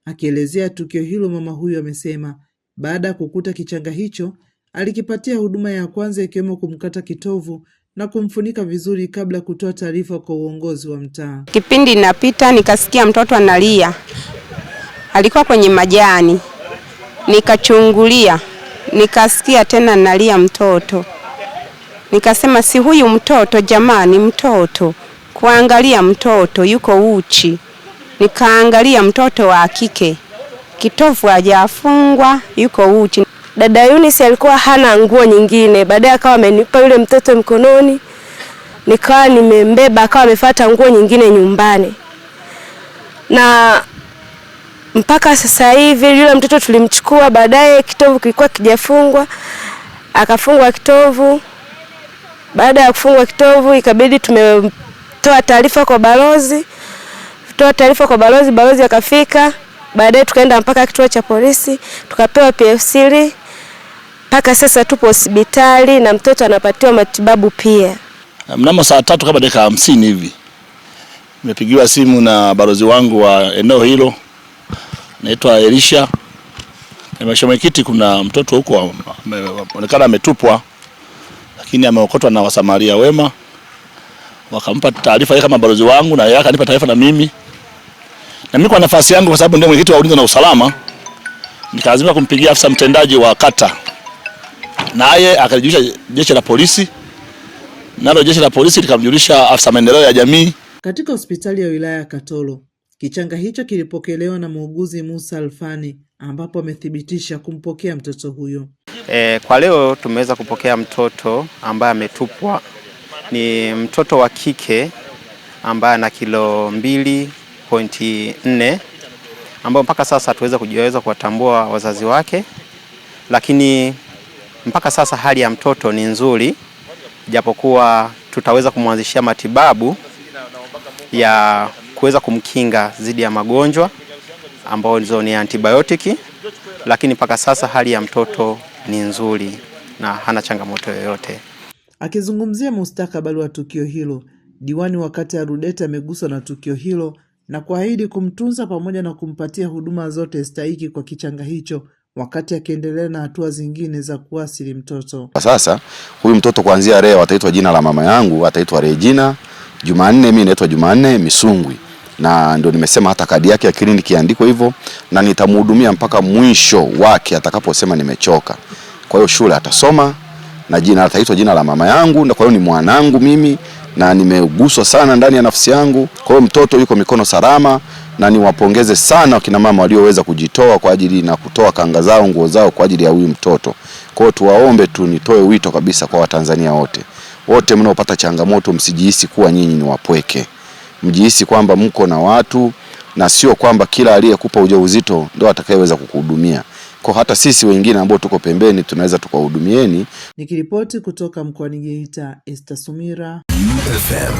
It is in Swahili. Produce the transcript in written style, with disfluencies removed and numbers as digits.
Akielezea tukio hilo, mama huyo amesema baada ya kukuta kichanga hicho alikipatia huduma ya kwanza ikiwemo kumkata kitovu na kumfunika vizuri kabla kutoa taarifa kwa uongozi wa mtaa. Kipindi napita nikasikia mtoto analia. Alikuwa kwenye majani. Nikachungulia, nikasikia tena analia mtoto. Nikasema si huyu mtoto jamani, mtoto. Kuangalia mtoto yuko uchi. Nikaangalia mtoto wa kike. Kitovu hajafungwa, yuko uchi. Dada Eunice alikuwa hana nguo nyingine. Baadaye akawa amenipa yule mtoto mkononi. Nikawa nimembeba, akawa amefuata nguo nyingine nyumbani. Na mpaka sasa hivi yule mtoto tulimchukua, baadaye kitovu kilikuwa kijafungwa. Akafungwa kitovu. Baada ya kufungwa kitovu ikabidi tumetoa taarifa kwa balozi. Balozi akafika. Baadaye tukaenda mpaka kituo cha polisi, tukapewa PF3. Mpaka sasa tupo hospitali na mtoto anapatiwa matibabu pia. Mnamo saa 3 kama dakika 50 hivi nimepigiwa simu na balozi wangu wa eneo hilo, naitwa Elisha. Mwenyekiti, kuna mtoto huko ameonekana ametupwa, lakini ameokotwa na wasamaria wema. Wakampa taarifa yeye kama balozi wangu, na yeye akanipa taarifa na mimi. Na mimi kwa nafasi yangu, kwa sababu ndio mwenyekiti wa ulinzi na usalama, nikalazimika kumpigia afisa mtendaji wa kata, naye akajulisha jeshi la polisi, nalo jeshi la polisi likamjulisha afisa maendeleo ya jamii. Katika hospitali ya wilaya ya Katoro, kichanga hicho kilipokelewa na muuguzi Musa Alfani, ambapo amethibitisha kumpokea mtoto huyo. Kwa leo tumeweza kupokea mtoto ambaye ametupwa. Ni mtoto wa kike ambaye ana kilo 2.4, ambao mpaka sasa tuweza kuwatambua wazazi wake, lakini mpaka sasa hali ya mtoto ni nzuri, japokuwa tutaweza kumwanzishia matibabu ya kuweza kumkinga dhidi ya magonjwa ambao ni antibiotiki, lakini mpaka sasa hali ya mtoto ni nzuri na hana changamoto yoyote. Akizungumzia mustakabali wa tukio hilo, diwani wa kata ya Rudete ameguswa na tukio hilo na kuahidi kumtunza pamoja na kumpatia huduma zote stahiki kwa kichanga hicho, wakati akiendelea na hatua zingine za kuasili mtoto. Sasa huyu mtoto kuanzia leo ataitwa jina la mama yangu, ataitwa Regina Jumanne. Mimi naitwa Jumanne Misungwi, na ndio nimesema hata kadi yake ya kliniki iandikwe hivyo, na nitamhudumia mpaka mwisho wake atakaposema nimechoka. Kwa hiyo shule atasoma na jina ataitwa jina la mama yangu, na kwa hiyo ni mwanangu mimi na nimeguswa sana ndani ya nafsi yangu. Kwa hiyo mtoto yuko mikono salama, na niwapongeze sana kina mama walioweza kujitoa kwa ajili na kutoa kanga zao, nguo zao kwa ajili ya huyu mtoto. Kwa hiyo tuwaombe tu, nitoe wito kabisa kwa Watanzania wote mnaopata changamoto, msijihisi kuwa nyinyi ni wapweke. Mjihisi kwamba mko na watu, na sio kwamba kila aliyekupa ujauzito ndio atakayeweza kukuhudumia. Kwa hata sisi wengine ambao tuko pembeni tunaweza tukahudumieni. Nikiripoti kutoka mkoani Geita, Esther Sumira, FM.